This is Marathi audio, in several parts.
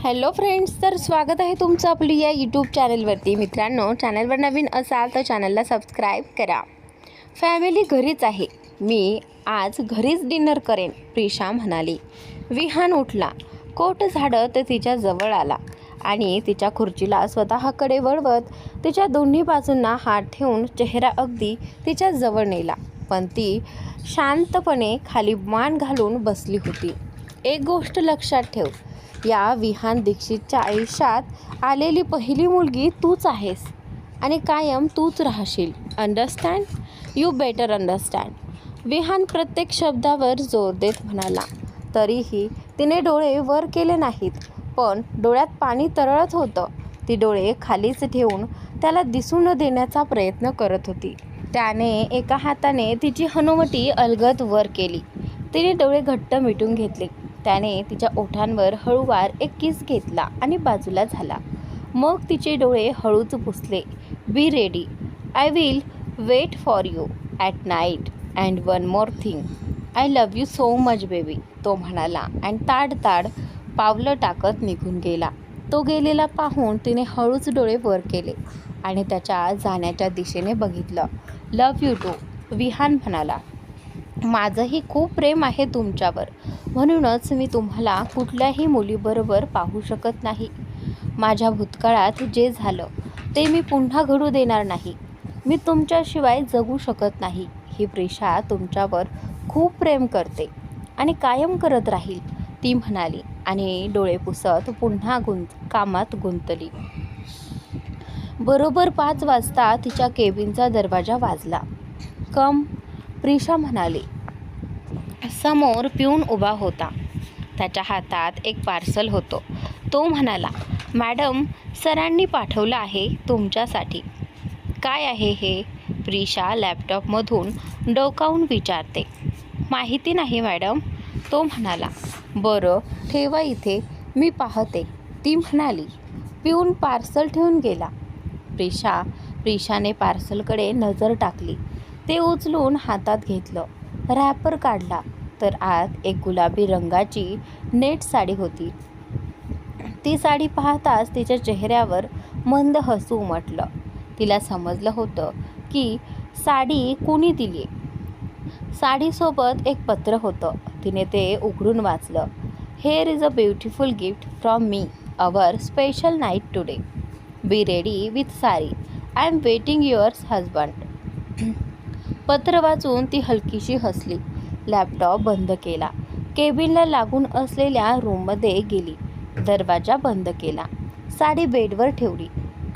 हॅलो फ्रेंड्स, तर स्वागत आहे तुमचं आपली या यूट्यूब चॅनलवरती. मित्रांनो, चॅनलवर नवीन असाल तर चॅनलला सबस्क्राईब करा. फॅमिली घरीच आहे, मी आज घरीच डिनर करेन, प्रिशा म्हणाली. विहान उठला, कोट झाडत तिच्या जवळ आला आणि तिच्या खुर्चीला स्वतःकडे वळवत तिच्या दोन्ही बाजूंना हात ठेवून चेहरा अगदी तिच्या जवळ नेला. पण ती शांतपणे खाली मान घालून बसली होती. एक गोष्ट लक्षात ठेव, या विहान दीक्षितच्या आयुष्यात आलेली पहिली मुलगी तूच आहेस आणि कायम तूच राहशील. Understand? You better understand. Vihan प्रत्येक शब्दावर जोर देत म्हणाला. तरीही तिने डोळे वर केले नाहीत, पण डोळ्यात पाणी तरळत होतं. ती डोळे खालीच ठेवून त्याला दिसू न देण्याचा प्रयत्न करत होती. त्याने एका हाताने तिची हनुवटी अलगद वर केली. तिने डोळे घट्ट मिटून घेतले. त्याने तिच्या ओठांवर हळूवार एक किस घेतला आणि बाजूला झाला. मग तिचे डोळे हळूच पुसले. Be ready, I will wait for you at night. And one more thing, I love you so much baby, तो म्हणाला आणि ताड पावलं टाकत निघून गेला. तो गेलेला पाहून तिने हळूच डोळे वर केले आणि त्याच्या जाण्याच्या दिशेने बघितलं. लव्ह यू टू, विहान म्हणाला. माझंही खूप प्रेम आहे तुमच्यावर, म्हणूनच मी तुम्हाला कुठल्याही मुलीबरोबर पाहू शकत नाही. माझ्या भूतकाळात जे झालं ते मी पुन्हा घडू देणार नाही. मी तुमच्याशिवाय जगू शकत नाही. ही प्रिशा तुमच्यावर खूप प्रेम करते आणि कायम करत राहील, ती म्हणाली आणि डोळे पुसत पुन्हा कामात गुंतली. बरोबर 5 वाजता तिच्या केबिनचा दरवाजा वाजला. कम, प्रिशा म्हणाली. समोर पिऊन उभा होता. त्याच्या हातात एक पार्सल होतं. तो म्हणाला, मॅडम, सरांनी पाठवलं आहे तुमच्यासाठी. काय आहे हे? प्रिशा लॅपटॉपमधून डोकावून विचारते. माहिती नाही मॅडम, तो म्हणाला. बरं, ठेवा इथे, मी पाहते, ती म्हणाली. पिऊन पार्सल ठेवून गेला. प्रिशाने पार्सलकडे नजर टाकली. ते उचलून हातात घेतलं. रॅपर काढला तर आत एक गुलाबी रंगाची नेट साडी होती. ती साडी पाहताच तिच्या चेहऱ्यावर मंद हसू उमटलं. तिला समजलं होतं की साडी कुणी दिली. साडीसोबत एक पत्र होतं. तिने ते उघडून वाचलं. Hair is a beautiful gift from me, our special night today. Be ready with sari. I am waiting yours husband. पत्र वाचून ती हलकीशी हसली. लॅपटॉप बंद केला. केबिनला लागून असलेल्या रूममध्ये गेली. दरवाजा बंद केला. साडी बेडवर ठेवली.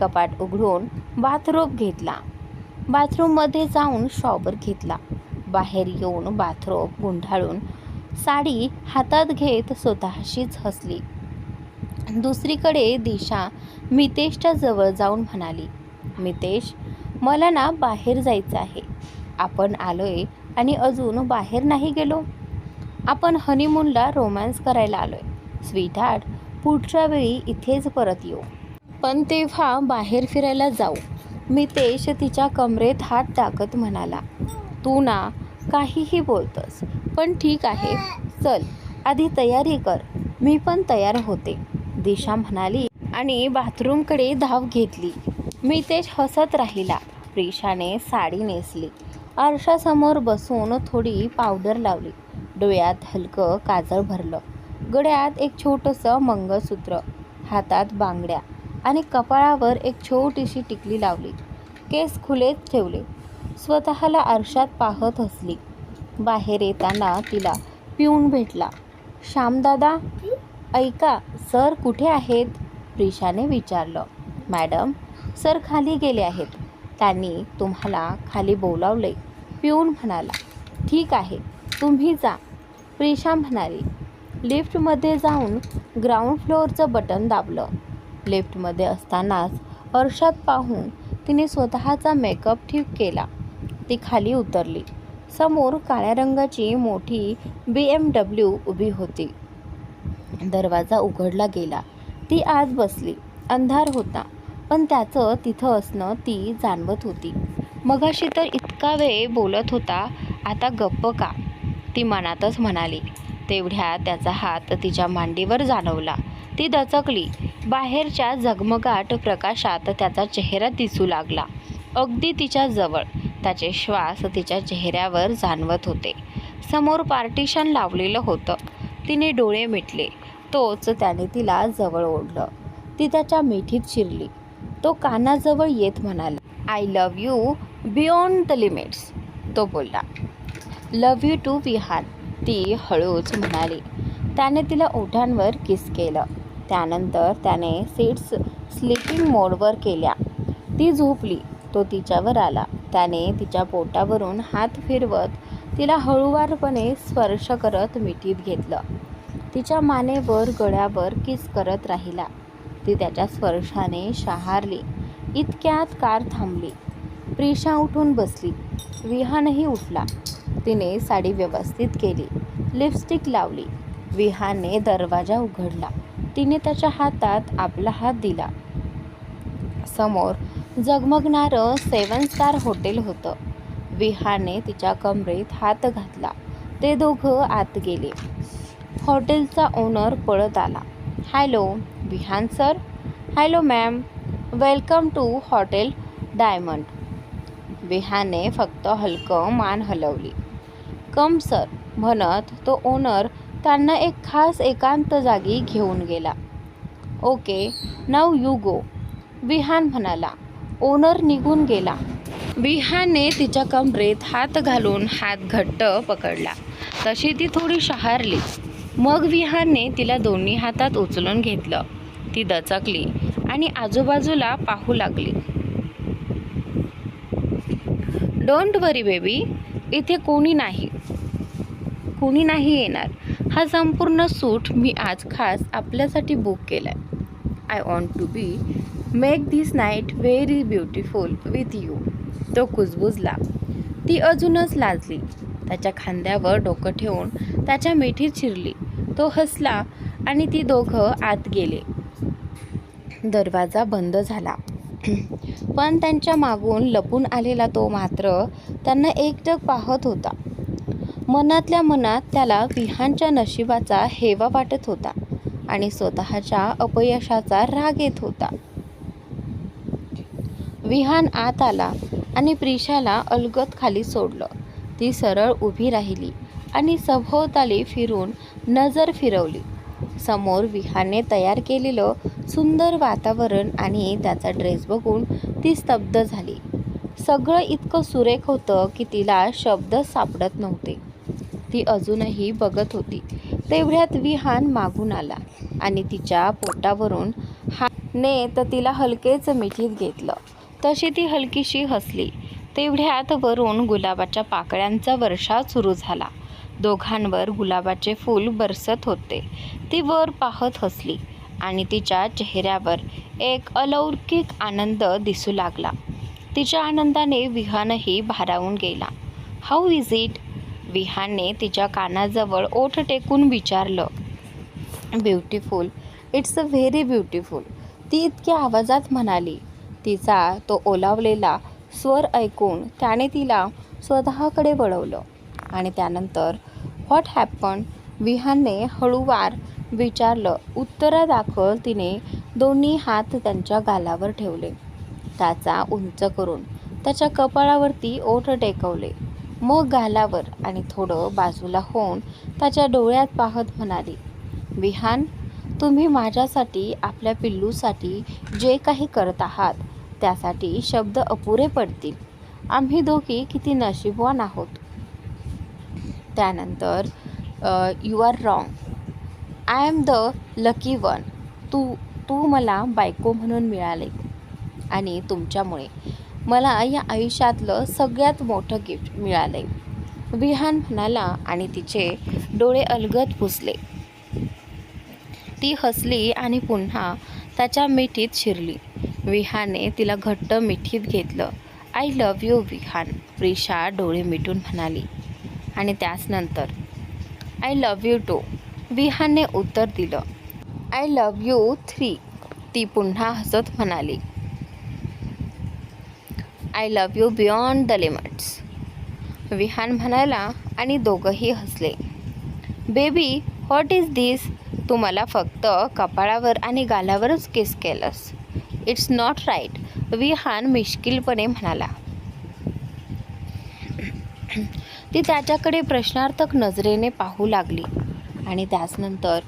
कपाट उघडून बाथरोब घेतला. बाथरूममध्ये जाऊन शॉवर घेतला. बाहेर येऊन बाथरोब गुंडाळून साडी हातात घेत स्वतःशीच हसली. दुसरीकडे दिशा मितेशच्या जवळ जाऊन म्हणाली. मितेश, मला ना बाहेर जायचं आहे. आपण आलोय आणि अजून बाहेर नाही गेलो. आपण हनीमूनला रोमॅन्स करायला आलोय. स्वीटहार्ट, पुढच्या वेळी इथेच परत येऊ, पण तेव्हा बाहेर फिरायला जाऊ. मितेश तिच्या कमरेत हात टाकत म्हणाला. तू ना काहीही बोलतस, पण ठीक आहे, चल आधी तयारी कर. मी पण तयार होते, दिशा म्हणाली आणि बाथरूमकडे धाव घेतली. मितेश हसत राहिला. प्रिशाने साडी नेसली. आरशासमोर बसून थोडी पावडर लावली. डोळ्यात हलकं काजळ भरलं. गळ्यात एक छोटंसं मंगळसूत्र, हातात बांगड्या आणि कपाळावर एक छोटीशी टिकली लावली. केस खुलेच ठेवले. स्वतःला आरशात पाहत हसली. बाहेर येताना तिला पिऊन भेटला. श्यामदादा, ऐका, सर कुठे आहेत? प्रिशाने विचारलं. मॅडम, सर खाली गेले आहेत. त्यांनी तुम्हाला खाली बोलावले, पिऊन म्हणाला. ठीक आहे, तुम्ही जा, प्रिशा म्हणाली. लिफ्टमध्ये जाऊन ग्राउंड फ्लोअरचं बटन दाबलं. लिफ्टमध्ये असतानाच आरशात पाहून तिने स्वतःचा मेकअप ठीक केला. ती खाली उतरली. समोर काळ्या रंगाची मोठी BMW उभी होती. दरवाजा उघडला गेला. ती आत बसली. अंधार होता, पण त्याचं तिथं असणं ती जाणवत होती. मगाशी तर इतका वेळ बोलत होता, आता गप्प का, ती मनातच म्हणाली. तेवढ्या त्याचा हात तिच्या मांडीवर जाणवला. ती दचकली. बाहेरच्या झगमगाट प्रकाशात त्याचा चेहरा दिसू लागला, अगदी तिच्या जवळ. त्याचे श्वास तिच्या चेहऱ्यावर जाणवत होते. समोर पार्टिशन लावलेलं होतं. तिने डोळे मिटले. तोच त्याने तिला जवळ ओढलं. ती त्याच्या मिठीत शिरली. तो कानाजवळ येत म्हणाला, I love you beyond the limits. तो बोलला, लव्ह यू टू विहान. ती हळूच म्हणाली. त्याने तिला ओठांवर किस केलं. त्यानंतर त्याने सीट्स स्लीपिंग मोडवर केल्या. ती झोपली. तो तिच्यावर आला. त्याने तिच्या पोटावरून हात फिरवत तिला हळूवारपणे स्पर्श करत मिठीत घेतलं. तिच्या मानेवर, गळ्यावर किस करत राहिला. ती त्याच्या स्पर्शाने शहारली. इतक्यात कार थांबली. प्रिशा उठून बसली. विहानही उठला. तिने साडी व्यवस्थित केली, लिपस्टिक लावली. विहानने दरवाजा उघडला. तिने त्याच्या हातात आपला हात दिला. समोर झगमगणारं 7 स्टार हॉटेल होतं. विहानने तिच्या कमरेत हात घातला. ते दोघं आत गेले. हॉटेलचा ओनर पळत आला. Hello Vihaan sir. Hello ma'am, welcome to Hotel Diamond. विहानने फक्त हलकं मान हलवली. कम सर म्हणत तो ओनर त्यांना एक खास एकांत जागी घेऊन गेला. Okay now you go, Vihan म्हणाला. ओनर निघून गेला. विहानने तिच्या कमरेत हात घालून हात घट्ट पकडला. तशी ती थोडी शहारली. मग विहानने तिला दोन्ही हातात उचलून घेतलं. ती दचकली आणि आजूबाजूला पाहू लागली. डोंट वरी बेबी, इथे कोणी नाही येणार. हा संपूर्ण सूट मी आज खास आपल्यासाठी बुक केलाय. I want to be make this night very beautiful with you. तो कुजबुजला. ती अजूनच लाजली. त्याच्या खांद्यावर डोकं ठेवून त्याच्या मिठीत शिरली. तो हसला आणि ती दोघं आत गेले. दरवाजा बंद झाला. पण त्यांच्या मागून लपून आलेला तो मात्र त्यांना एकटक पाहत होता. मनातल्या मनात त्याला विहानच्या नशिबाचा हेवा वाटत होता आणि स्वतःच्या अपयशाचा राग येत होता. विहान आत आला आणि प्रिशाला अलगद खाली सोडलं. ती सरळ उभी राहिली आणि सभोवताली फिरून नजर फिरवली. समोर विहानने तयार केलेलं सुंदर वातावरण आणि त्याचा ड्रेस बघून ती स्तब्ध झाली. सगळं इतकं सुरेख होतं की तिला शब्द सापडत नव्हते. ती अजूनही बघत होती. तेवढ्यात विहान मागून आला आणि तिच्या पोटावरून हाताने तिला हलकेच मिठीत घेतलं. तशी ती हलकीशी हसली. तेवढ्यात वरून गुलाबाच्या पाकळ्यांचा वर्षाव सुरू झाला. दोघांवर गुलाबाचे फूल बरसत होते. ती वर पाहत हसली आणि तिच्या चेहऱ्यावर एक अलौकिक आनंद दिसू लागला. तिच्या आनंदाने विहानही भारावून गेला. How is it? विहानने तिच्या कानाजवळ ओठ टेकून विचारलं. Beautiful, it's a very beautiful, ती इतक्या आवाजात म्हणाली. तिचा तो ओलावलेला स्वर ऐकून त्याने तिला स्वतःकडे वळवलं. आणि त्यानंतर व्हॉट हॅपन? विहानने हळूवार विचारलं. उत्तरादाखल तिने दोन्ही हात त्यांच्या गालावर ठेवले. त्याचा उंच करून त्याच्या कपाळावरती ओठ टेकवले. मग गालावर आणि थोडं बाजूला होऊन त्याच्या डोळ्यात पाहत म्हणाली, विहान, तुम्ही माझ्यासाठी, आपल्या पिल्लूसाठी जे काही करत आहात त्यासाठी शब्द अपुरे पडतील. आम्ही दोघी किती नशीबवान आहोत. त्यानंतर you are wrong, I am the lucky one. तू मला बायको म्हणून मिळाले आणि तुमच्यामुळे मला या आयुष्यातलं सगळ्यात मोठं गिफ्ट मिळाले, विहान म्हणाला आणि तिचे डोळे अलगद पुसले. ती हसली आणि पुन्हा त्याच्या मिठीत शिरली. विहानने तिला घट्ट मिठीत घेतलं. I love you Vihan, Prisha डोळे मिटून म्हणाली. आणि त्याचनंतर आय लव्ह यू टू, विहानने उत्तर दिलं. आय लव्ह यू 3, ती पुन्हा हसत म्हणाली. I love you beyond the limits, Vihan म्हणाला आणि दोघंही हसले. Baby, what is this? तू मला फक्त कपाळावर आणि गालावरच किस केलंस. इट्स नॉट राईट, विहान मिश्किलपणे म्हणाला. ती त्याच्याकडे प्रश्नार्थक नजरेने पाहू लागली आणि त्यानंतर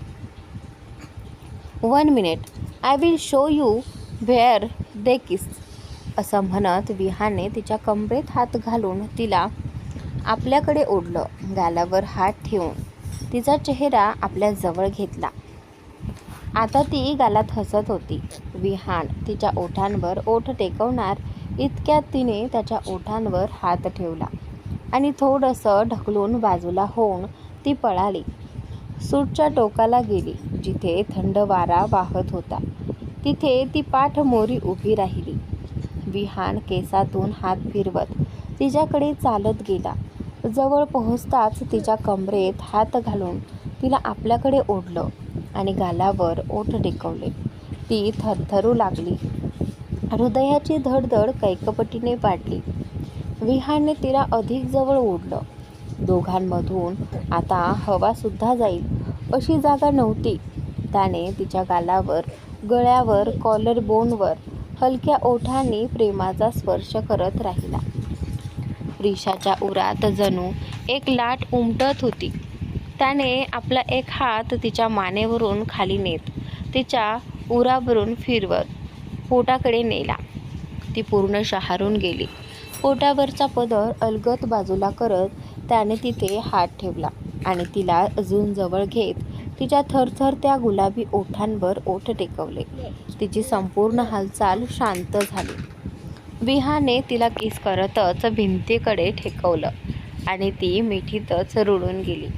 1 minute, I will show you where they kiss असं म्हणत विहानने तिच्या कमरेत हात घालून तिला आपल्याकडे ओढलं. गालावर हात ठेवून तिचा चेहरा आपल्या जवळ घेतला. आता ती गालात हसत होती. विहान तिच्या ओठांवर ओठ टेकवणार इतक्यात तिने त्याच्या ओठांवर हात ठेवला आणि थोडंसं ढकलून बाजूला होऊन ती पळाली. सूटच्या टोकाला गेली, जिथे थंड वारा वाहत होता. तिथे ती पाठमोरी उभी राहिली. विहान केसातून हात फिरवत तिच्याकडे चालत गेला. जवळ पोहोचताच तिच्या कमरेत हात घालून तिला आपल्याकडे ओढलं आणि गालावर ओठ टेकवले. ती थरथरू लागली. हृदयाची धडधड कैकपटीने वाढली. विहानने तिला अधिक जवळ ओढलं. दोघांमधून आता हवासुद्धा जाईल अशी जागा नव्हती. त्याने तिच्या गालावर, गळ्यावर, कॉलर बोनवर हलक्या ओठांनी प्रेमाचा स्पर्श करत राहिला. प्रिशाच्या उरात जणू एक लाट उमटत होती. त्याने आपला एक हात तिच्या मानेवरून खाली नेत तिच्या उरावरून फिरवत पोटाकडे नेला. ती पूर्ण शहारून गेली. पोटावरचा पदर अलगद बाजूला करत त्याने तिथे हात ठेवला आणि तिला अजून जवळ घेत तिच्या थरथरत्या गुलाबी ओठांवर ओठ टेकवले. तिची संपूर्ण हालचाल शांत झाली. विहाने तिला किस करतच भिंतीकडे ठेकवलं आणि ती मिठीतच रुळून गेली.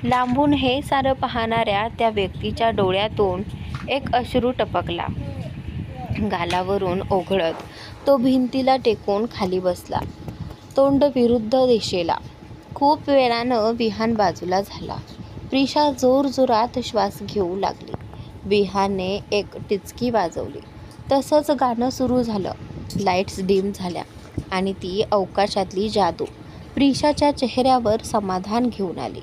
लांबून हे सारं पाहणाऱ्या त्या व्यक्तीच्या डोळ्यातून एक अश्रू टपकला. गालावरून ओघळत तो भिंतीला टेकून खाली बसला, तोंड विरुद्ध दिशेला. खूप वेळानं विहान बाजूला झाला. प्रिशा जोरजोरात श्वास घेऊ लागली. विहानने एक टिचकी वाजवली. तसंच गाणं सुरू झालं. लाईट्स डिम झाल्या आणि ती अवकाशातली जादू प्रिशाच्या चेहऱ्यावर समाधान घेऊन आली.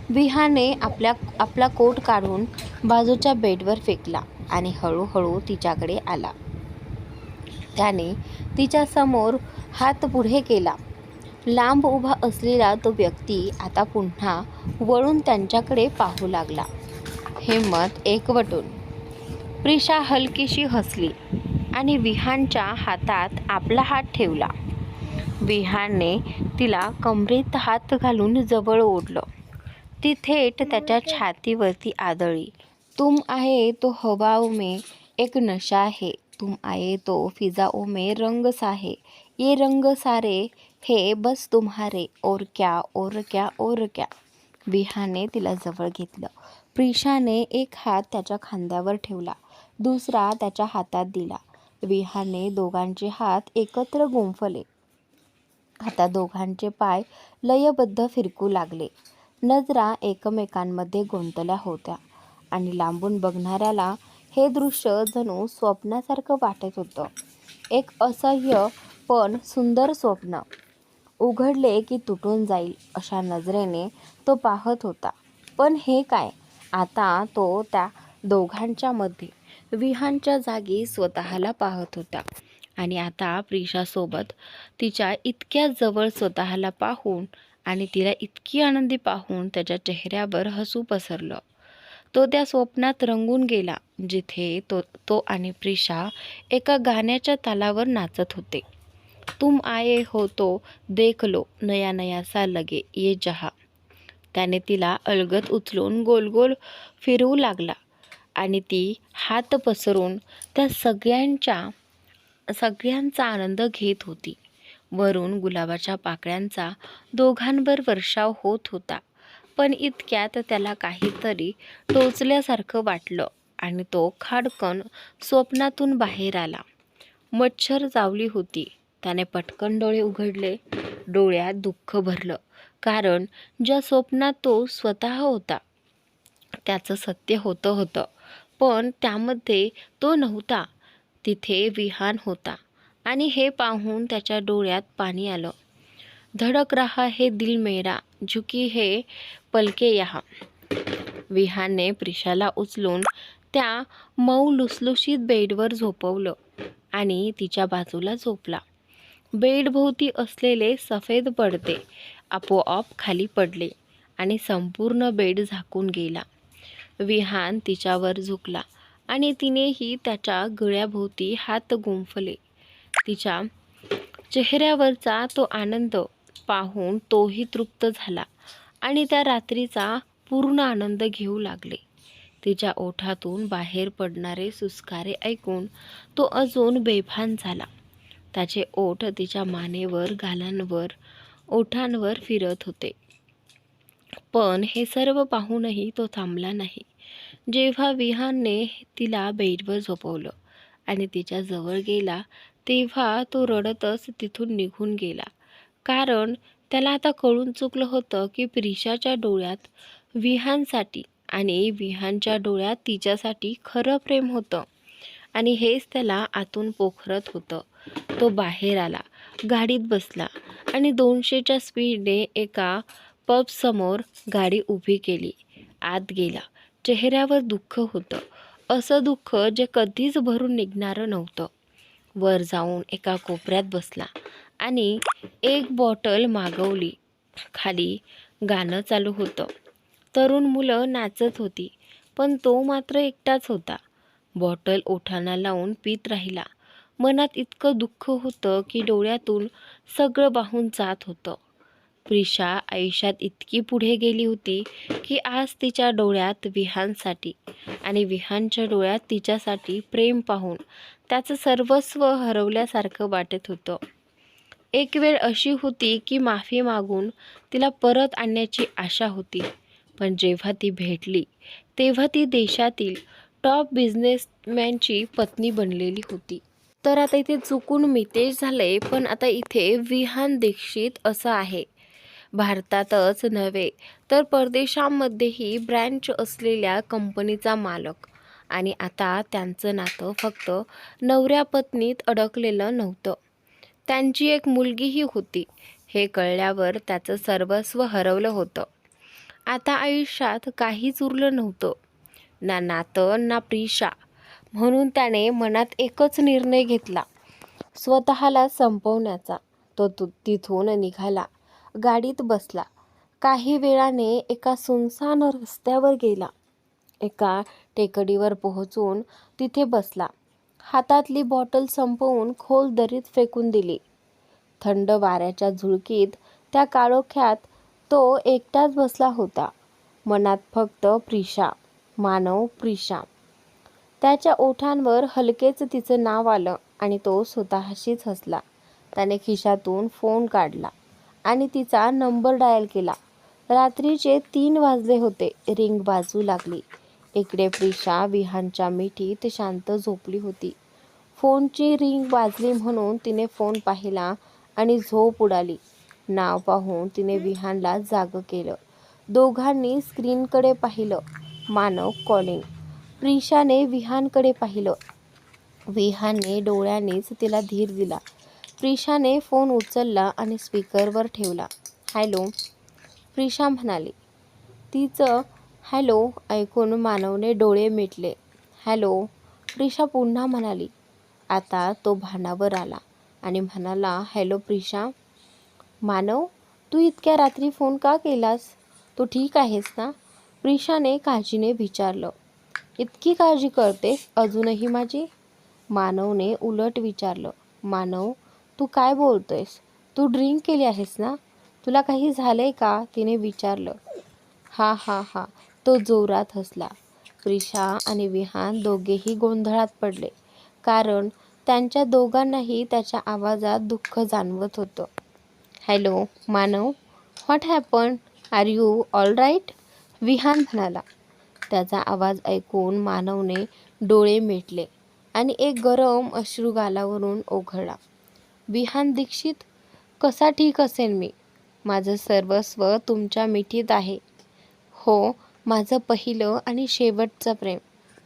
विहानने आपला कोट काढून बाजूच्या बेडवर फेकला आणि हळूहळू तिच्याकडे आला. त्याने तिच्या समोर हात पुढे केला. लांब उभा असलेला तो व्यक्ती आता पुन्हा वळून त्यांच्याकडे पाहू लागला, हिम्मत एकवटून. प्रिशा हलकीशी हसली आणि विहानच्या हातात आपला हात ठेवला. विहानने तिला कमरेत हात घालून जवळ ओढलं. ती थेट त्याच्या छातीवरती आदळली. तुम आये तो हवाओं में एक नशा है, तुम आये तो फिजाओं में रंग सा है, ये रंग सारे है बस तुम्हारे, और क्या और क्या और क्या. विहानने तिला जवळ घेतलं. प्रिशाने एक हात त्याच्या खांद्यावर ठेवला, दुसरा त्याच्या हातात दिला. विहानने दोघांचे हात एकत्र गुंफले. आता दोघांचे पाय लयबद्ध फिरकू लागले. नजरा एकमेकांमध्ये गुंतल्या होत्या आणि लांबून बघणाऱ्याला हे दृश्य जणू स्वप्नासारखं वाटत होतं. एक असह्य पण सुंदर स्वप्न. उघडले की तुटून जाईल अशा नजरेने तो पाहत होता. पण हे काय? आता तो त्या दोघांच्या मध्ये विहानच्या जागी स्वतःला पाहत होता आणि आता प्रिशासोबत तिच्या इतक्या जवळ स्वतःला पाहून आणि तिला इतकी आनंदी पाहून त्याच्या चेहऱ्यावर हसू पसरलं. तो त्या स्वप्नात रंगून गेला जिथे तो आणि प्रिशा एका गाण्याच्या तालावर नाचत होते. तुम आये हो तो देख लो, नया नया सा लगे ये जहा. त्याने तिला अलगद उचलून गोल गोल फिरवू लागला आणि ती हात पसरून त्या सगळ्यांचा आनंद घेत होती. वरून गुलाबाच्या पाकळ्यांचा दोघांवर वर्षाव होत होता. पण इतक्यात त्याला काहीतरी टोचल्यासारखं वाटलं आणि तो खाडकन स्वप्नातून बाहेर आला. मच्छर चावली होती. त्याने पटकन डोळे उघडले. डोळ्यात दुःख भरलं, कारण ज्या स्वप्नात तो स्वतः होता त्याचं सत्य होतं, पण त्यामध्ये तो नव्हता. तिथे विहान होता आणि हे पाहून त्याच्या डोळ्यात पाणी आलं. धडक रहा है दिल मेरा, झुकी है पलके यहाँ. विहानने प्रिशाला उचलून त्या मऊ लुसलुशीत बेडवर झोपवलं आणि तिच्या बाजूला झोपला. बेडभोवती असलेले सफेद पडदे आपोआप खाली पडले आणि संपूर्ण बेड झाकून गेला. विहान तिच्यावर झुकला आणि तिनेही त्याच्या गळ्याभोवती हात गुंफले. तिच्या चेहऱ्यावरचा तो आनंद पाहून तोही तृप्त झाला आणि त्या रात्रीचा पूर्ण आनंद घेऊ लागले. तिच्या ओठातून बाहेर पडणारे सुस्कारे ऐकून तो अजून बेभान झाला. त्याचे ओठ तिच्या मानेवर, गालांवर, ओठांवर फिरत होते. पण हे सर्व पाहूनही तो थांबला नाही. जेव्हा विहानने तिला बेडवर झोपवलं आणि तिच्या जवळ गेला तेव्हा तो रडतच तिथून निघून गेला. कारण त्याला आता कळून चुकलं होतं की प्रिशाच्या डोळ्यात विहानसाठी आणि विहानच्या डोळ्यात तिच्यासाठी खरं प्रेम होतं आणि हेच त्याला आतून पोखरत होतं. तो बाहेर आला, गाडीत बसला आणि 200च्या स्पीडने एका पबसमोर गाडी उभी केली. आत गेला. चेहऱ्यावर दुःख होतं, असं दुःख जे कधीच भरून निघणारं नव्हतं. वर जाऊन एका कोपऱ्यात बसला आणि एक बॉटल मागवली. खाली गाणं चालू होतं. तरुण मुलं नाचत होती, पण तो मात्र एकटाच होता. बॉटल ओठांना लावून पीत राहिला. मनात इतकं दुःख होतं की डोळ्यातून सगळं वाहून जात होतं. प्रिशा आयुष्यात इतकी पुढे गेली होती की आज तिच्या डोळ्यात विहानसाठी आणि विहानच्या डोळ्यात तिच्यासाठी प्रेम पाहून त्याचं सर्वस्व हरवल्यासारखं वाटत होतं. एक वेळ अशी होती की माफी मागून तिला परत आणण्याची आशा होती. पण जेव्हा ती भेटली तेव्हा ती देशातील टॉप बिझनेसमॅनची पत्नी बनलेली होती. तर आता इथे चुकून मितेश झालंय, पण आता इथे विहान दीक्षित असं आहे. भारतातच नव्हे तर परदेशांमध्येही ब्रँच असलेल्या कंपनीचा मालक. आणि आता त्यांचं नातं फक्त नवऱ्या पत्नीत अडकलेलं नव्हतं. त्यांची एक मुलगीही होती. हे कळल्यावर त्याचं सर्वस्व हरवलं होतं. आता आयुष्यात काहीच उरलं नव्हतं, ना नातं ना प्रिशा. म्हणून त्याने मनात एकच निर्णय घेतला, स्वतःला संपवण्याचा. तो तिथून निघाला, गाडीत बसला. काही वेळाने एका सुनसान रस्त्यावर गेला. एका टेकडीवर पोहोचून तिथे बसला. हातातली बॉटल संपवून खोल दरीत फेकून दिली. थंड वाऱ्याच्या झुळकीत त्या काळोख्यात तो एकटाच बसला होता. मनात फक्त प्रिशा, मानव, प्रिशा. त्याच्या ओठांवर हलकेच तिचं नाव आलं आणि तो स्वतःशीच हसला. त्याने खिशातून फोन काढला आणि तिचा नंबर डायल केला. रात्रीचे 3 वाजले होते. रिंग वाजू लागली. इकडे प्रिशा विहानच्या मिठीत शांत झोपली होती. फोनची रिंग वाजली म्हणून तिने फोन पाहिला आणि झोप उडाली. नाव पाहून तिने विहानला जागं केलं. दोघांनी स्क्रीनकडे पाहिलं. मानव कॉलिंग. प्रिशाने विहानकडे पाहिलं. विहानने डोळ्यांनीच तिला धीर दिला. प्रिशाने फोन उचलला आणि स्पीकरवर ठेवला. हॅलो, प्रिशा म्हणाली. तिचं हॅलो ऐकून मानवने डोळे मिटले. हॅलो, प्रिशा पुन्हा म्हणाली. आता तो भानावर आला आणि म्हणाला, हॅलो प्रिशा. मानव, तू इतक्या रात्री फोन का केलास? तू ठीक आहेस ना? प्रिशाने काळजीने विचारलं. इतकी काळजी करतेस अजूनही माझी? मानवने उलट विचारलं. मानव, तू काय बोलतोयस? तू ड्रिंक केली आहेस ना? तुला काही झालंय का? तिने विचारलं. हा हा हा, तो जोरात हसला. प्रिशा आणि विहान दोघेही गोंधळात पडले, कारण त्यांच्या दोघांनाही त्याच्या आवाजात दुःख जाणवत होतं. Hello Manav, what happen? Are you all right? Vihan म्हणाला. त्याचा आवाज ऐकून मानवने डोळे मिटले आणि एक गरम अश्रू गालावरून ओघळला. विहान दीक्षित, कसा ठीक असेल मी? माझं सर्वस्व तुमच्या मिठीत आहे. हो, माझं पहिलं आणि शेवटचं प्रेम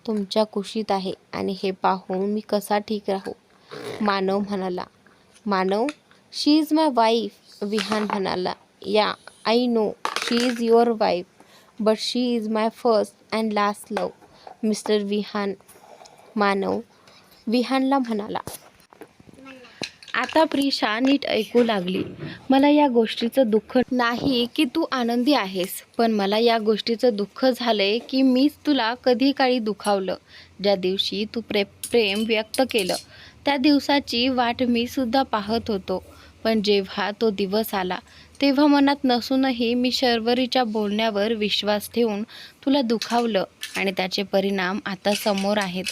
तुमच्या कुशीत आहे आणि हे पाहून मी कसा ठीक राहू? मानव म्हणाला. Manav, she is my wife. Vihaan म्हणाला. Yeah, I know she is your wife. But she is my first and last love. Mister Vihaan. Manav विहानला म्हणाला. आता प्रिशा नीट ऐकू लागली. मला या गोष्टीचं दुःख नाही की तू आनंदी आहेस, पण मला या गोष्टीचं दुःख झालंय की मीच तुला कधी काळी दुखावलं. ज्या दिवशी तू प्रेम व्यक्त केलं त्या दिवसाची वाट मी सुद्धा पाहत होतो. पण जेव्हा तो दिवस आला तेव्हा मनात नसूनही मी शर्वरीच्या बोलण्यावर विश्वास ठेवून तुला दुखावलं आणि त्याचे परिणाम आता समोर आहेत.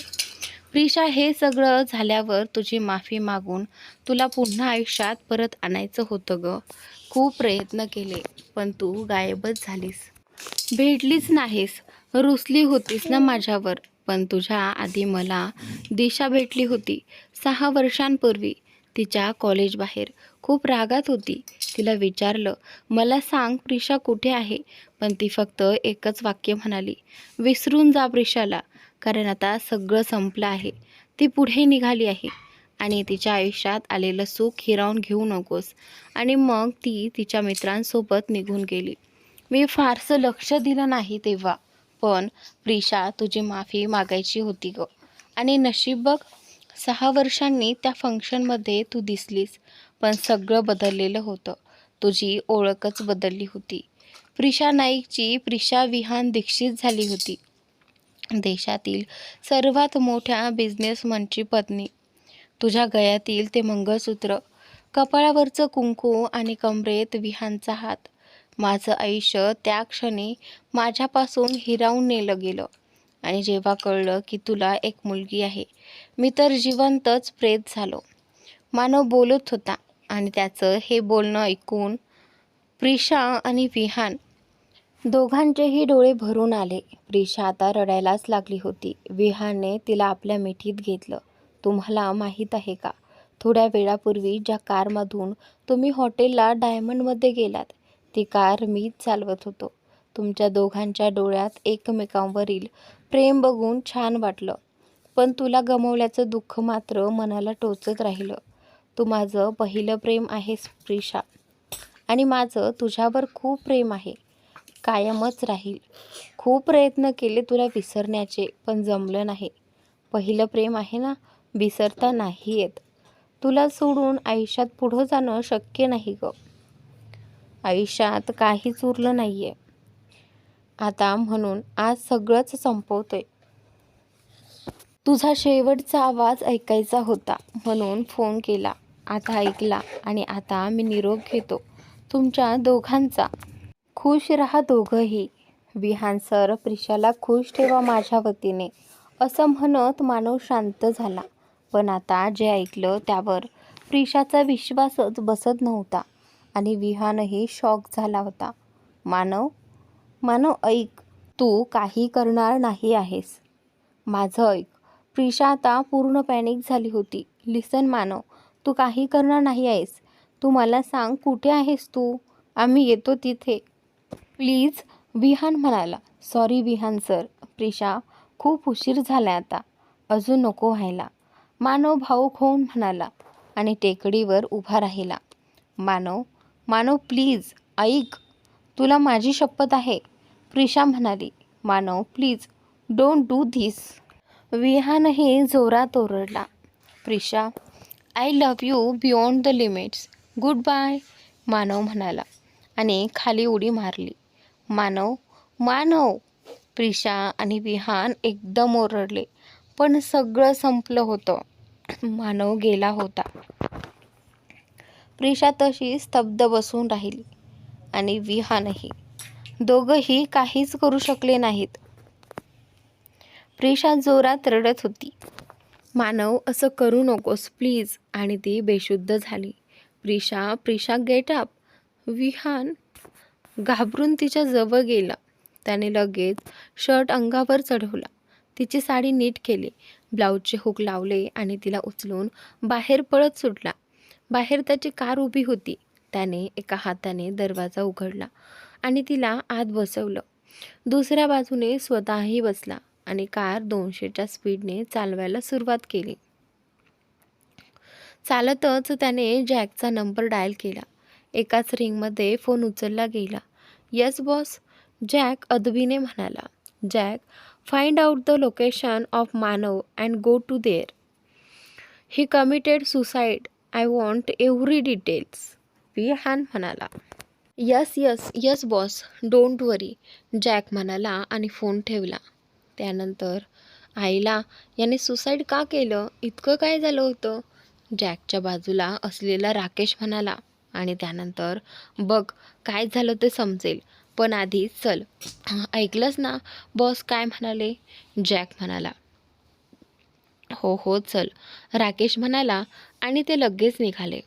प्रिशा, हे सगळं झाल्यावर तुझी माफी मागून तुला पुन्हा आयुष्यात परत आणायचं होतं ग. खूप प्रयत्न केले पण तू गायबच झालीस. भेटलीच नाहीस. रुसली होतीस ना माझ्यावर. पण तुझ्या आधी मला दिशा भेटली होती 6 वर्षांपूर्वी. तिच्या कॉलेजबाहेर खूप रागात होती. तिला विचारलं, मला सांग प्रिशा कुठे आहे? पण ती फक्त एकच वाक्य म्हणाली, विसरून जा प्रिशाला, कारण आता सगळं संपलं आहे. ती पुढे निघाली आहे आणि तिच्या आयुष्यात आलेलं सुख हिरावून घेऊ नकोस. आणि मग ती तिच्या मित्रांसोबत निघून गेली. मी फारसं लक्ष दिलं नाही तेव्हा. पण प्रिशा, तुझी माफी मागायची होती ग. आणि नशीब बघ, 6 वर्षांनी त्या फंक्शनमध्ये तू दिसलीस. पण सगळं बदललेलं होतं. तुझी ओळखच बदलली होती. प्रिशा नाईकची प्रिशा विहान दीक्षित झाली होती. देशातील सर्वात मोठ्या बिझनेसमनची पत्नी. तुझ्या गळ्यातील ते मंगळसूत्र, कपाळावरचं कुंकू आणि कमरेत विहानचा हात. माझं आयुष्य त्या क्षणी माझ्यापासून हिरावून नेलं गेलं. आणि जेव्हा कळलं की तुला एक मुलगी आहे, मी तर जिवंतच प्रेत झालो. मानव बोलत होता आणि त्याचं हे बोलणं ऐकून प्रिशा आणि विहान दोघांचेही डोळे भरून आले. प्रिशा आता रडायलाच लागली होती. विहानने तिला आपल्या मिठीत घेतलं. तुम्हाला माहीत आहे का, थोड्या वेळापूर्वी ज्या कारमधून तुम्ही हॉटेलला डायमंडमध्ये गेलात, ती कार मीच चालवत होतो. तुमच्या दोघांच्या डोळ्यात एकमेकांवरील प्रेम बघून छान वाटलं. पण तुला गमावल्याचं दुःख मात्र मनाला टोचत राहिलं. तू माझं पहिलं प्रेम आहेस प्रिशा, आणि माझं तुझ्यावर खूप प्रेम आहे. कायमच राहील. खूप प्रयत्न केले तुला विसरण्याचे, पण जमलं नाही. पहिलं प्रेम आहे ना, विसरता नाही येत. तुला सोडून आयुष्यात पुढं जाणं शक्य नाही ग. आयुष्यात काहीच उरलं नाही आहे आता, म्हणून आज सगळंच संपवतोय. तुझा शेवटचा आवाज ऐकायचा होता म्हणून फोन केला. आता ऐकला आणि आता मी निरोप घेतो तुमच्या दोघांचा. खुश राहा दोघंही. विहान सर, प्रिशाला खुश ठेवा माझ्या वतीने, असं म्हणत मानव शांत झाला. पण आता जे ऐकलं त्यावर प्रिशाचा विश्वासच बसत नव्हता आणि विहानही शॉक झाला होता. मानव, मानव ऐक, तू काही करणार नाही आहेस. माझं ऐक. प्रिशा आता पूर्ण पॅनिक झाली होती. लिसन मानव, तू काही करणार नाही आहेस. तू मला सांग, कुठे आहेस तू? आम्ही येतो तिथे. प्लीज, विहान म्हणाला. Sorry Vihaan sir. प्रिशा, खूप उशीर झाला आता. अजून नको व्हायला. मानव भाऊक होऊन म्हणाला आणि टेकडीवर उभा राहिला. मानव, मानव प्लीज ऐक, तुला माझी शपथ आहे, प्रिशा म्हणाली. Manav please, don't do this. विहानही जोरात ओरडला. Prisha, I love you beyond the limits. Good bye, Manav म्हणाला आणि खाली उडी मारली. मानव, मानव. प्रिशा आणि विहान एकदम ओरडले. पण सगळं संपलं होतं. मानव गेला होता. प्रिशा तशी स्तब्ध बसून राहिली आणि विहानही. दोघंही काहीच करू शकले नाहीत. प्रिशा जोरात रडत होती. मानव, असं करू नकोस प्लीज. आणि ती बेशुद्ध झाली. Prisha, Prisha get up. विहान घाबरून तिच्या जवळ गेला. त्याने लगेच शर्ट अंगावर चढवला. तिची साडी नीट केली. ब्लाऊजचे हुक लावले आणि तिला उचलून बाहेर पळत सुटला. बाहेर त्याची कार उभी होती. त्याने एका हाताने दरवाजा उघडला आणि तिला आत बसवलं. दुसऱ्या बाजूने स्वतःही बसला आणि कार 200च्या स्पीडने चालवायला सुरुवात केली. चालतच त्याने जॅकचा नंबर डायल केला. एकाच रिंगमध्ये फोन उचलला गेला. Yes boss. जॅक अदबीने म्हणाला. Jack, find out the location of Manav and go to there. He committed suicide. I want every details. Vihaan म्हणाला. Yes yes yes boss, don't worry, Jack म्हणाला आणि फोन ठेवला. त्यानंतर आईला याने सुसाईड का केलं, इतकं काय झालं होतं, जॅकच्या बाजूला असलेला राकेश म्हणाला. आणि त्यानंतर बघ काय झालं ते समजेल, पण आधी चल. ऐकलंस ना बॉस काय म्हणाले, जॅक म्हणाला. हो हो चल, राकेश म्हणाला आणि ते लगेच निघाले.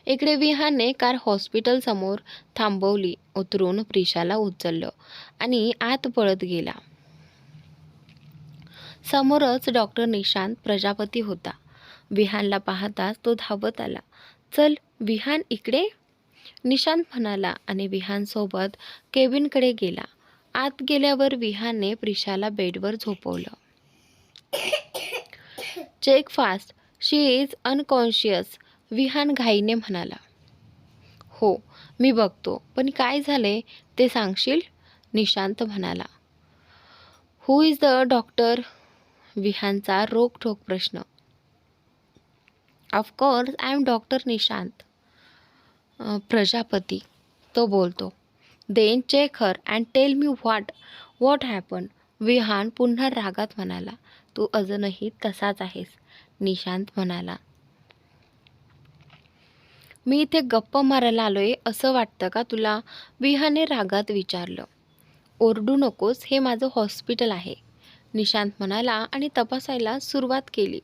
इकडे विहानने कार हॉस्पिटलसमोर थांबवली. उतरून प्रिशाला उचललं आणि आत पळत गेला. समोरच डॉक्टर निशांत प्रजापती होता. विहानला पाहताच तो धावत आला. चल विहान इकडे, निशांत म्हणाला आणि विहानसोबत केबिनकडे गेला. आत गेल्यावर विहानने प्रिशाला बेडवर झोपवलं. Check fast, she is unconscious, Vihaan घाईने म्हणाला. हो मी बघतो, पण काय झाले ते सांगशील, निशांत म्हणाला. हू इज द डॉक्टर, विहानचा रोखठोक प्रश्न. Of course I am doctor Nishant, Prajapati तो बोलतो. Then check her and tell me what happen, Vihan पुन्हा रागात म्हणाला. तू अजूनही तसाच आहेस, निशांत म्हणाला. मी इथे गप्पा मारायला आलोय असं वाटतं का तुला, विहाने रागात विचारलं. ओरडू नकोस, हे माझं हॉस्पिटल आहे, निशांत म्हणाला आणि तपासायला सुरुवात केली.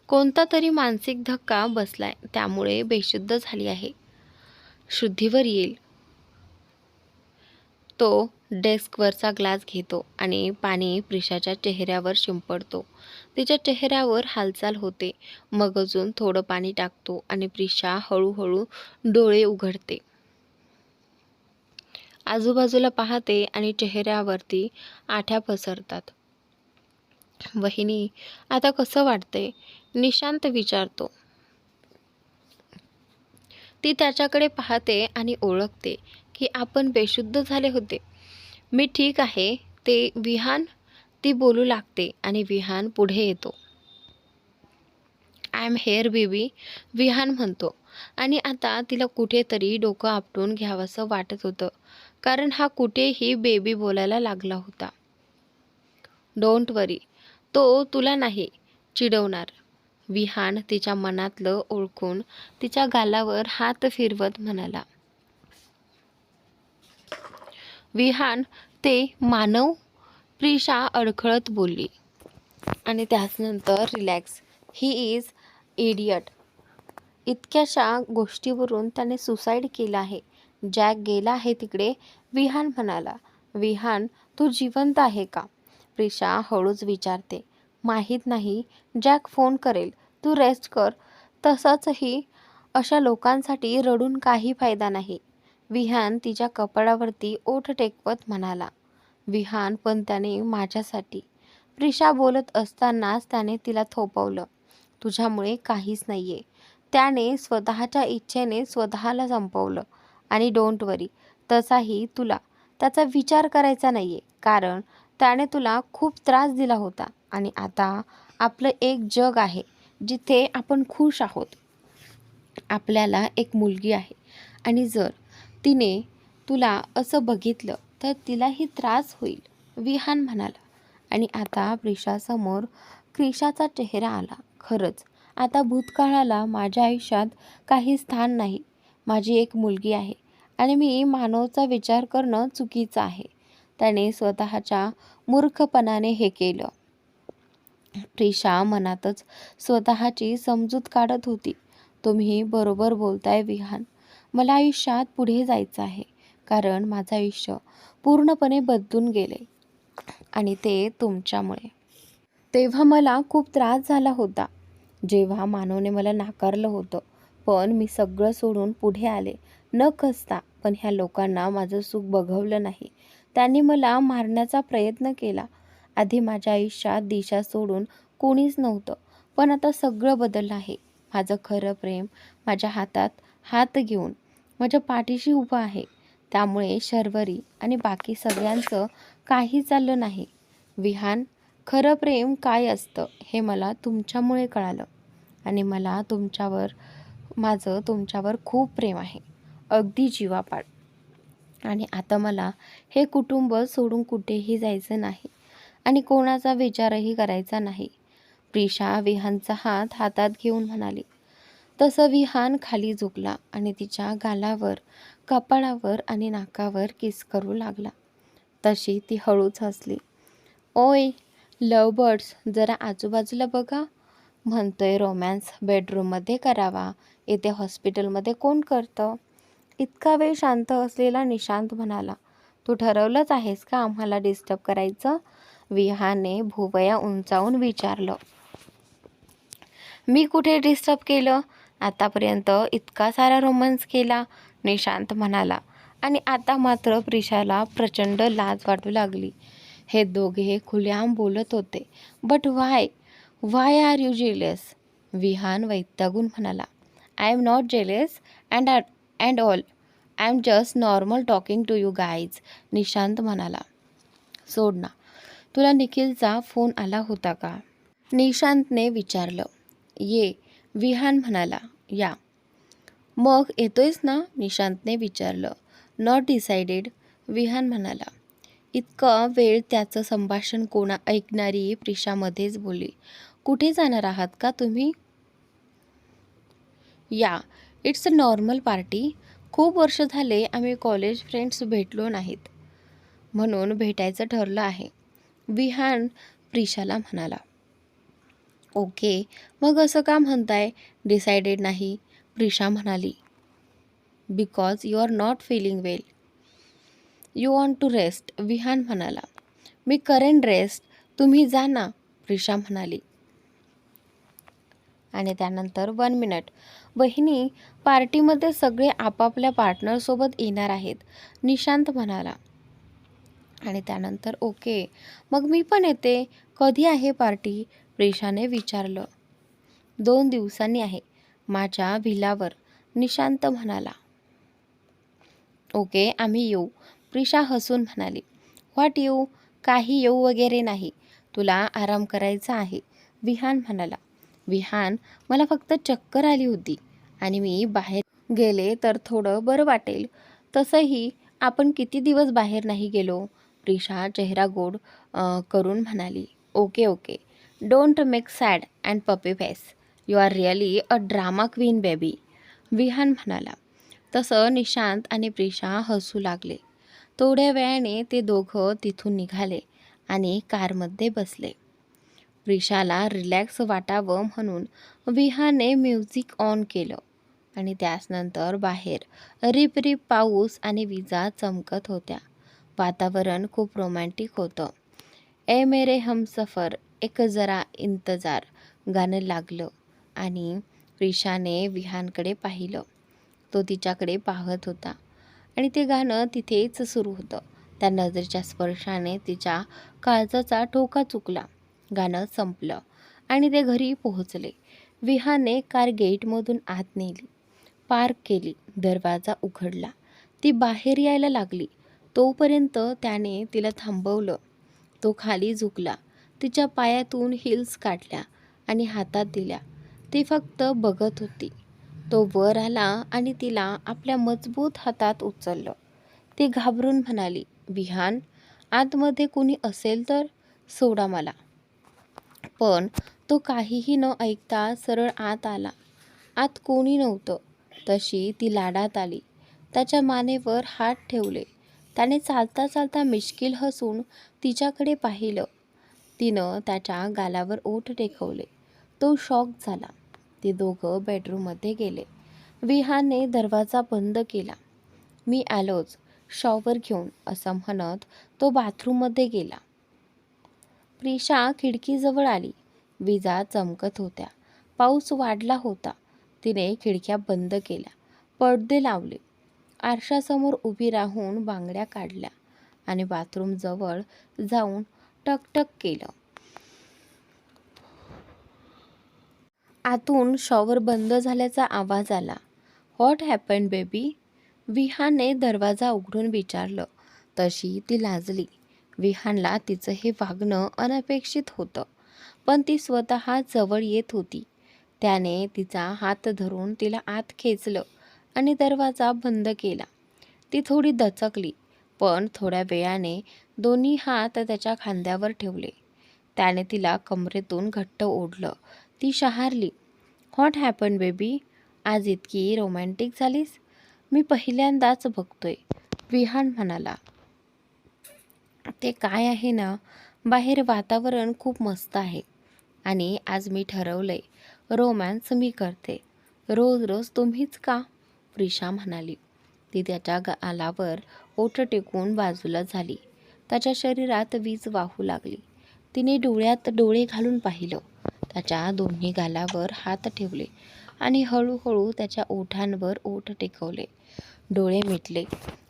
कोणता तरी मानसिक धक्का बसलाय, त्यामुळे बेशुद्ध झाली आहे, शुद्धीवर येईल. तो डेस्कवरचा ग्लास घेतो आणि पाणी प्रिशाच्या चेहऱ्यावर शिंपडतो. तिच्या चेहऱ्यावर हालचाल होते. मग अजून थोडं पाणी टाकतो आणि प्रिशा हळूहळू डोळे उघडते. आजूबाजूला पाहते आणि चेहऱ्यावरती आठ्या पसरतात. वहिनी आता कसं वाटतंय, निशांत विचारतो. ती त्याच्याकडे पाहते आणि ओळखते की आपण बेशुद्ध झाले होते. मी ठीक आहे ते विहान, ती बोलू लागते आणि विहान पुढे येतो. I am here baby, Vihan म्हणतो. आणि आता तिला कुठेतरी डोकं आपटून घ्यावंसं वाटत होतं, कारण हा कुठेही बेबी बोलायला लागला होता. डोंट वरी, तो तुला नाही चिडवणार, विहान तिच्या मनातलं ओळखून तिच्या गालावर हात फिरवत म्हणाला. विहान ते मानव, प्रिशा अडखळत बोलली. आणि त्याचनंतर रिलॅक्स, ही इज इडियट, इतक्याशा गोष्टीवरून त्याने सुसाईड केलं आहे. जॅक गेला आहे तिकडे, विहान म्हणाला. विहान तू जिवंत आहे का, प्रिशा हळूच विचारते. माहीत नाही, जॅक फोन करेल, तू रेस्ट कर. तसंचही अशा लोकांसाठी रडून काही फायदा नाही, विहान तिच्या कपाळावरती ओठ टेकवत म्हणाला. विहान पण त्याने माझ्यासाठी, प्रिशा बोलत असतानाच त्याने तिला थोपवलं. तुझ्यामुळे काहीच नाहीये, त्याने स्वतःच्या इच्छेने स्वतःला संपवलं. आणि डोंट वरी, तसाही तुला त्याचा विचार करायचा नाहीये, कारण त्याने तुला खूप त्रास दिला होता. आणि आता आपलं एक जग आहे जिथे आपण खुश आहोत. आपल्याला एक मुलगी आहे आणि जर तिने तुला असं बघितलं तर तिलाही त्रास होईल, विहान म्हणाला. आणि आता प्रिशासमोर क्रिशाचा चेहरा आला. खरंच आता भूतकाळाला माझ्या आयुष्यात काही स्थान नाही. माझी एक मुलगी आहे आणि मी मानवचा विचार करणं चुकीचं आहे. त्याने स्वतःच्या मूर्खपणाने हे केलं. प्रिशा मनातच स्वतःची समजूत काढत होती. तुम्ही बरोबर बोलताय विहान, मला आयुष्यात पुढे जायचं आहे, कारण माझं आयुष्य पूर्णपणे बदलून गेले आणि ते तुमच्यामुळे. तेव्हा मला खूप त्रास झाला होता, जेव्हा मानवने मला नाकारलं होतं, पण मी सगळं सोडून पुढे आले, न खचता. पण ह्या लोकांना माझं सुख बघवलं नाही, त्यांनी मला मारण्याचा प्रयत्न केला. आधी माझ्या आयुष्यात दिशा सोडून कोणीच नव्हतं, पण आता सगळं बदललं आहे. माझं खरं प्रेम माझ्या हातात हात घेऊन माझ्या पाठीशी उभा आहे. त्यामुळे शर्वरी आणि बाकी सगळ्यांचं काही चाललं नाही. विहान, खरं प्रेम काय असतं हे मला तुमच्यामुळे कळालं आणि मला माझं तुमच्यावर खूप प्रेम आहे, अगदी जीवापाड. आणि आता मला हे कुटुंब सोडून कुठेही जायचं नाही आणि कोणाचा विचारही करायचा नाही. प्रिशा विहानचा हात हातात घेऊन म्हणाली. तसं विहान खाली झुकला आणि तिच्या गालावर, कपाळावर आणि नाकावर किस करू लागला. तशी ती हळूच हसली. ओय लव बर्ड्स, जरा आजूबाजूला बघा. म्हणतोय रोमॅन्स बेडरूममध्ये करावा, इथे हॉस्पिटलमध्ये कोण करतं? इतका वेळ शांत असलेला निशांत म्हणाला. तू ठरवलंच आहेस का आम्हाला डिस्टर्ब करायचं? विहाने भुवया उंचावून विचारलं. मी कुठे डिस्टर्ब केलं? आतापर्यंत इतका सारा रोमॅन्स केला, निशांत म्हणाला. आणि आता मात्र प्रिशाला प्रचंड लाज वाटू लागली. हे दोघे खुलेआम बोलत होते. But why are you jealous? Vihan वैतागून म्हणाला. I am not jealous and all. I am just normal talking to you guys, Nishant म्हणाला. सोड ना, तुला निखिलचा फोन आला होता का? निशांतने विचारलं. ये, विहान म्हणाला. या. मग येतोयस ना? निशांतने विचारलं. नॉट डिसाइडेड, विहान म्हणाला. इतका वेळ त्याचं संभाषण कोणा ऐकणारी प्रिशामध्येच बोलली. कुठे जाणार आहात का तुम्ही? या, इट्स अ नॉर्मल पार्टी. खूप वर्ष झाले आम्ही कॉलेज फ्रेंड्स भेटलो नाहीत, म्हणून भेटायचं ठरलं आहे, विहान प्रिशाला म्हणाला. ओके, मग असं का म्हणताय डिसाइडेड नाही? प्रिशा म्हणाली. Because you are not feeling well. You want to rest, Vihan म्हणाला. मी करेन रेस्ट, तुम्ही जा ना, प्रिशा म्हणाली. आणि त्यानंतर 1 मिनिट, वहिनी, पार्टीमध्ये सगळे आपापल्या पार्टनरसोबत येणार आहेत, निशांत म्हणाला. आणि त्यानंतर ओके, मग मी पण येते. कधी आहे पार्टी? प्रिशाने विचारलं. 2 दिवसांनी आहे, माझ्या व्हिलावर, निशांत म्हणाला. ओके, आम्ही येऊ, प्रिशा हसून म्हणाली. व्हॉट येऊ? काही येऊ वगैरे नाही, तुला आराम करायचा आहे, विहान म्हणाला. विहान, मला फक्त चक्कर आली होती आणि मी बाहेर गेले तर थोडं बरं वाटेल. तसंही आपण किती दिवस बाहेर नाही गेलो, प्रिशा चेहरा गोड करून म्हणाली. Okay, don't make sad and puppy face. You are really a drama queen baby, Vihan म्हणाला. तसं निशांत आणि प्रिशा हसू लागले. थोड्या वेळाने ते दोघं तिथून निघाले आणि कारमध्ये बसले. प्रिशाला रिलॅक्स वाटावं म्हणून विहाने म्युझिक ऑन केलं आणि त्यानंतर बाहेर रिपरिप पाऊस आणि विजा चमकत होत्या. वातावरण खूप रोमॅन्टिक होतं. ए मेरे हमसफर एक जरा इंतजार गाणं लागलं आणि प्रिशाने विहानकडे पाहिलं. तो तिच्याकडे पाहत होता आणि ते गाणं तिथेच सुरू होतं. त्या नजरेच्या स्पर्शाने तिच्या काळजाचा ठोका चुकला. गाणं संपलं आणि ते घरी पोहोचले. विहाने कार गेटमधून आत नेली, पार्क केली, दरवाजा उघडला. ती बाहेर यायला लागली. तोपर्यंत त्याने तिला थांबवलं. तो खाली झुकला, तिच्या पायातून हिल्स काढल्या आणि हातात दिल्या. ती फक्त बघत होती. तो वर आला आणि तिला आपल्या मजबूत हातात उचललं. ती घाबरून म्हणाली. विहान, आतमध्ये कुणी असेल तर सोडा मला. पण तो काहीही न ऐकता सरळ आत आला. आत कोणी नव्हतं. तशी ती लाडात आली. त्याच्या मानेवर हात ठेवले. त्याने चालता चालता मिश्किल हसून तिच्याकडे पाहिलं. तिनं त्याच्या गालावर ओठ टेकवले. तो शॉक झाला. ते दोघं बेडरूममध्ये गेले. विहानने दरवाजा बंद केला. मी आलोच, शॉवर घेऊन, असं म्हणत तो बाथरूममध्ये गेला. प्रिशा खिडकीजवळ आली. विजा चमकत होत्या. पाऊस वाढला होता. तिने खिडक्या बंद केल्या, पडदे लावले, आरशासमोर उभी राहून बांगड्या काढल्या आणि बाथरूमजवळ जाऊन टकटक केलं. आतून शॉवर बंद झाल्याचा आवाज आला. What happen baby? विहानने दरवाजा उघडून विचारलं. तशी ती लाजली. विहानला तिचं हे वागणं अनपेक्षित होतं, पण ती स्वतः जवळ येत होती. त्याने तिचा हात धरून तिला आत खेचलं आणि दरवाजा बंद केला. ती थोडी दचकली, पण थोड्या वेळाने दोन्ही हात त्याच्या खांद्यावर ठेवले. त्याने तिला कमरेतून घट्ट ओढलं. ती शहारली. What happen baby? आज इतकी रोमॅन्टिक झालीस? मी पहिल्यांदाच बघतोय, विहान म्हणाला. ते काय आहे ना, बाहेर वातावरण खूप मस्त आहे आणि आज मी ठरवलंय रोमॅन्स मी करते. रोज रोज तुम्हीच का? प्रिशा म्हणाली. ती त्याच्या गालावर ओठ टेकून बाजूला झाली. त्याच्या शरीरात वीज वाहू लागली. तिने डोळ्यात डोळे घालून पाहिलं. त्याच्या दोन्ही गालावर हात ठेवले आणि हळूहळू त्याच्या ओठांवर ओठ टेकवले. डोळे मिटले.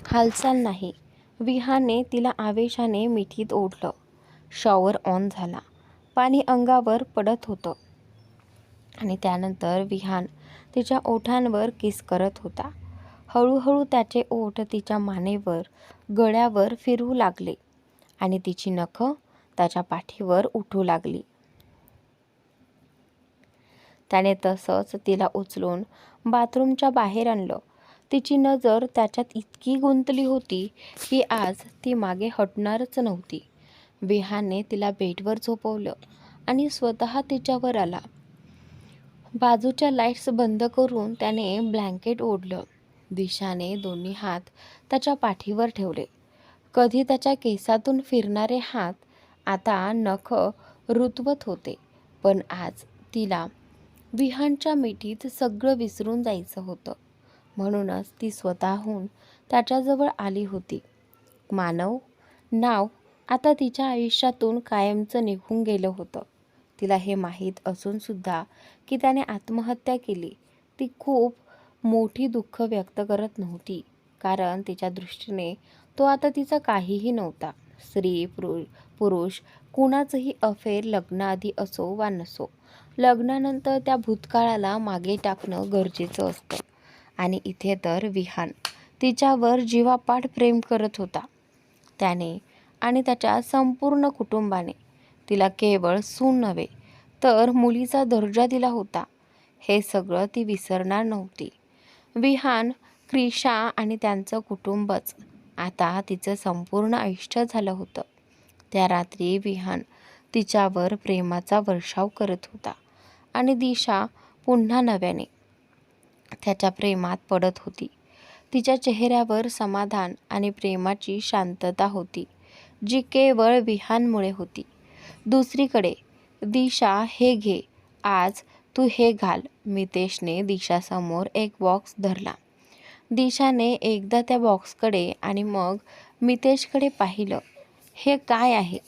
हालचाल नाही. विहाने तिला आवेशाने मिठीत ओढलं. शॉवर ऑन झाला. पाणी अंगावर पडत होतं आणि त्यानंतर विहान तिच्या ओठांवर किस करत होता. हळूहळू त्याचे ओठ तिच्या मानेवर, गळ्यावर फिरू लागले आणि तिची नखं त्याच्या पाठीवर उठू लागली. त्याने तसंच तिला उचलून बाथरूमच्या बाहेर आणलं. तिची नजर त्याच्यात इतकी गुंतली होती की आज ती मागे हटणारच नव्हती. विहानने तिला बेडवर झोपवलं आणि स्वतः तिच्यावर आला. बाजूच्या लाईट्स बंद करून त्याने ब्लँकेट ओढलं. दिशाने दोन्ही हात त्याच्या पाठीवर ठेवले. कधी त्याच्या केसातून फिरणारे हात आता नख रुतवत होते, पण आज तिला विहानच्या मिठीत सगळं विसरून जायचं होतं. म्हणूनच ती स्वतःहून त्याच्याजवळ आली होती. मानव नाव आता तिच्या आयुष्यातून कायमचं निघून गेलं होतं. तिला हे माहीत असूनसुद्धा की त्याने आत्महत्या केली, ती खूप मोठी दुःख व्यक्त करत नव्हती, कारण तिच्या दृष्टीने तो आता तिचा काहीही नव्हता. स्त्री पुरुष कुणाचंही अफेअर लग्नाआधी असो वा नसो, लग्नानंतर त्या भूतकाळाला मागे टाकणं गरजेचं असतं. आणि इथे तर विहान तिच्यावर जीवापाड प्रेम करत होता. त्याने आणि त्याच्या संपूर्ण कुटुंबाने तिला केवळ सून नव्हे तर मुलीचा दर्जा दिला होता. हे सगळं ती विसरणार नव्हती. विहान, क्रिशा आणि त्यांचं कुटुंबच आता तिचं संपूर्ण आयुष्य झालं होतं. त्या रात्री विहान तिच्यावर प्रेमाचा वर्षाव करत होता आणि दिशा पुन्हा नव्याने त्याच्या प्रेमात पडत होती. तिच्या चेहऱ्यावर समाधान आणि प्रेमाची शांतता होती, जी केवळ विहानमुळे होती. दुसरीकडे दिशा, हे घे, आज तू हे घाल. मितेशने दिशासमोर एक बॉक्स धरला. दिशाने एकदा त्या बॉक्सकडे आणि मग मितेशकडे पाहिलं. हे काय आहे?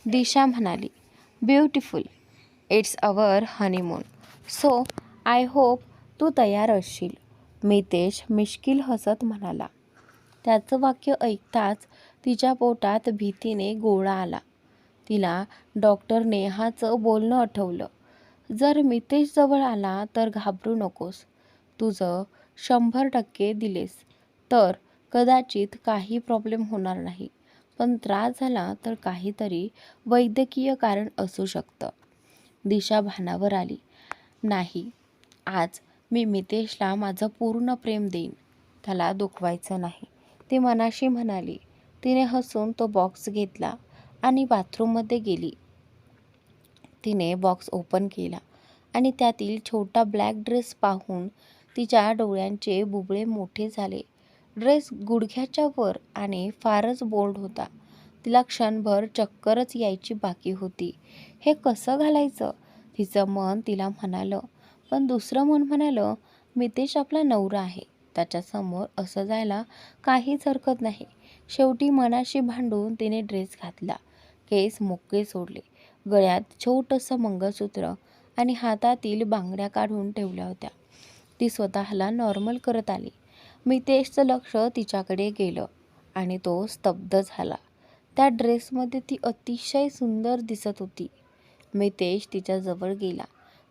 दिशा म्हणाली. Beautiful. It's our honeymoon. So I hope तू तयार असशील. मितेश मिश्किल हसत म्हणाला. त्याचं वाक्य ऐकताच तिच्या पोटात भीतीने गोळा आला. तिला डॉक्टर नेहाचं बोलणं आठवलं. जर मितेश जवळ आला तर घाबरू नकोस. तुझं 100% दिलेस तर कदाचित काही प्रॉब्लेम होणार नाही, पण त्रास झाला तर काहीतरी वैद्यकीय कारण असू शकतं. दिशा भानावर आली. नाही, आज मी मितेशला माझं पूर्ण प्रेम देईन. त्याला दुखवायचं नाही, ती मनाशी म्हणाली. तिने हसून तो बॉक्स घेतला आणि बाथरूममध्ये गेली. तिने बॉक्स ओपन केला आणि त्यातील छोटा ब्लॅक ड्रेस पाहून तिच्या डोळ्यांचे बुबुळे मोठे झाले. ड्रेस गुडघ्याच्या वर आणि फारच बोल्ड होता. तिला क्षणभर चक्करच यायची बाकी होती. हे कसं घालायचं? तिचं मन तिला म्हणालं, पण दुसरं मन म्हणालं, मितेश आपला नवरा आहे, त्याच्यासमोर असं जायला काहीच हरकत नाही. शेवटी मनाशी भांडून तिने ड्रेस घातला. केस मोकळे सोडले. गळ्यात छोटंसं मंगळसूत्र आणि हातातील बांगड्या काढून ठेवल्या होत्या. ती स्वतःला नॉर्मल करत आली. मितेशचं लक्ष तिच्याकडे गेलं आणि तो स्तब्ध झाला. त्या ड्रेसमध्ये ती अतिशय सुंदर दिसत होती. मितेश तिच्याजवळ गेला.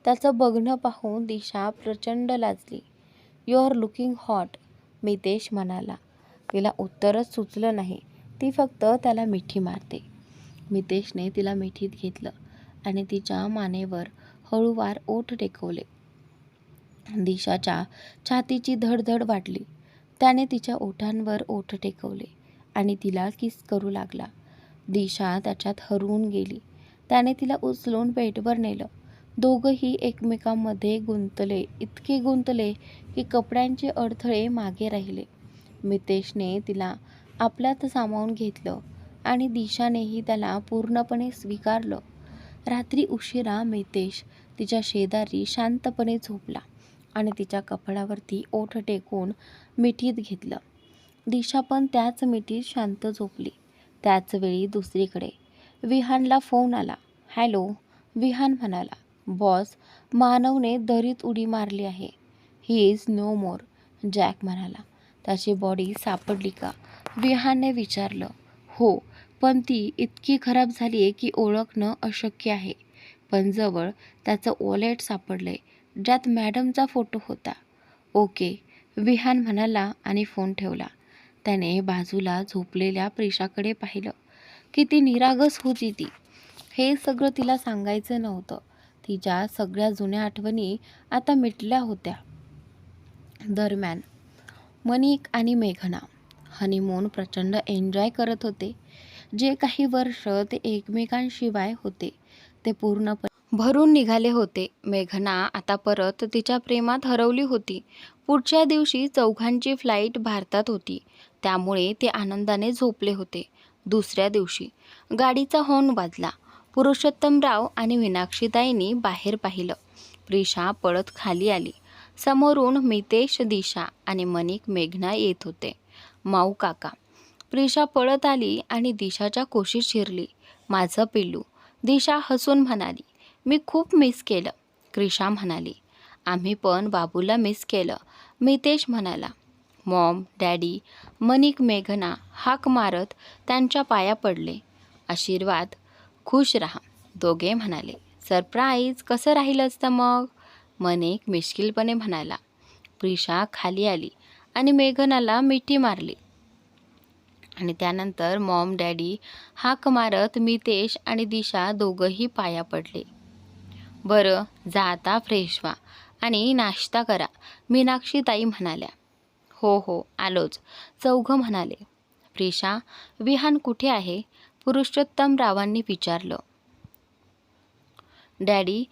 त्याचं बघणं पाहून दिशा प्रचंड लाजली. You are looking hot, Mitesh म्हणाला. तिला उत्तरच सुचलं नाही. ती फक्त त्याला मिठी मारते. मितेशने तिला मिठीत घेतलं आणि तिच्या मानेवर हळूवार ओठ टेकवले. दिशाच्या छातीची धडधड वाढली. त्याने तिच्या ओठांवर ओठ टेकवले आणि तिला किस करू लागला. दिशा त्याच्यात हरवून गेली. त्याने तिला उचलून बेडवर नेलं. दोघंही एकमेकांमध्ये गुंतले, इतके गुंतले की कपड्यांचे अडथळे मागे राहिले. मितेशने तिला आपल्यात सामावून घेतलं आणि दिशानेही त्याला पूर्णपणे स्वीकारलं. रात्री उशिरा मितेश तिच्या शेजारी शांतपणे झोपला आणि तिच्या कपाळावरती ओठ टेकून मिठीत घेतलं. दिशा पण त्याच मिठीत शांत झोपली. त्याच वेळी दुसरीकडे विहानला फोन आला. हॅलो, विहान म्हणाला. बॉस, मानवने दरीत उडी मारली आहे. He is no more, Jack म्हणाला. त्याची बॉडी सापडली का? विहानने विचारलं. हो, पण ती इतकी खराब झाली आहे की ओळखणं अशक्य आहे. पण जवळ त्याचं वॉलेट सापडलंय, ज्यात मॅडमचा फोटो होता. ओके, विहान म्हणाला आणि फोन ठेवला. त्याने बाजूला झोपलेल्या प्रिशाकडे पाहिलं. किती निरागस होती ती. हे सगळं तिला सांगायचं नव्हतं. तिच्या सगळ्या जुन्या आठवणी आता मिटल्या होत्या. दरम्यान मनिक आणि मेघना हनीमून प्रचंड एन्जॉय करत होते. जे काही वर्ष ते एकमेकांशिवाय होते ते पूर्णपणे भरून निघाले होते. मेघना आता परत तिच्या प्रेमात हरवली होती. पुढच्या दिवशी चौघांची फ्लाईट भारतात होती, त्यामुळे ते आनंदाने झोपले होते. दुसऱ्या दिवशी गाडीचा हॉर्न वाजला. पुरुषोत्तमराव आणि मीनाक्षीताईंनी बाहेर पाहिलं. प्रिशा पळत खाली आली. समोरून मितेश, दिशा आणि मनिक मेघना येत होते. माऊ काका. प्रिशा पळत आली आणि दिशाच्या कुशीत शिरली. माझं पिल्लू, दिशा हसून म्हणाली. मी खूप मिस केलं, क्रिशा म्हणाली. आम्ही पण बाबूला मिस केलं, मितेश म्हणाला. मॉम, डॅडी, मनिक मेघना हाक मारत त्यांच्या पाया पडले. आशीर्वाद, खुश राहा, दोघे म्हणाले. सरप्राईज कसं राहिलं असतं मग, मनिक मिश्किलपणे म्हणाला. प्रिशा खाली आली आणि मेघनाला मिठी मारली आणि त्यानंतर मॉम, डॅडी हाक मारत मितेश आणि दिशा दोघंही पाया पडले. बरं, जा आता फ्रेश व्हा आणि नाश्ता करा, मीनाक्षीताई म्हणाल्या. हो हो, आलोच, चौघं म्हणाले. प्रिशा, विहान कुठे आहे, पुरुषोत्तमरावांनी विचारलं. डॅडी,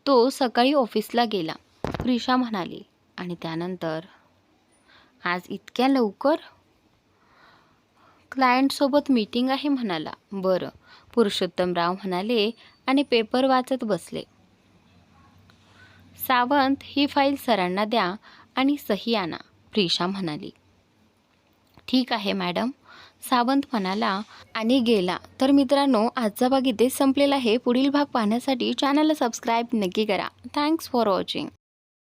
तो सकाळी ऑफिसला गेला, प्रिशा म्हणाली. आणि त्यानंतर आज इतक्या लवकर? क्लायंटसोबत मीटिंग आहे म्हणाला. बरं, पुरुषोत्तमराव म्हणाले आणि पेपर वाचत बसले. सावंत, ही फाईल सरांना द्या आणि सही आणा, प्रिशा म्हणाली. ठीक आहे मॅडम, सावंत म्हणाला आणि गेला. तर मित्रांनो, आजचा भाग इथेच संपलेला आहे. पुढील भाग पाहण्यासाठी चॅनलला सबस्क्राईब नक्की करा. Thanks for watching.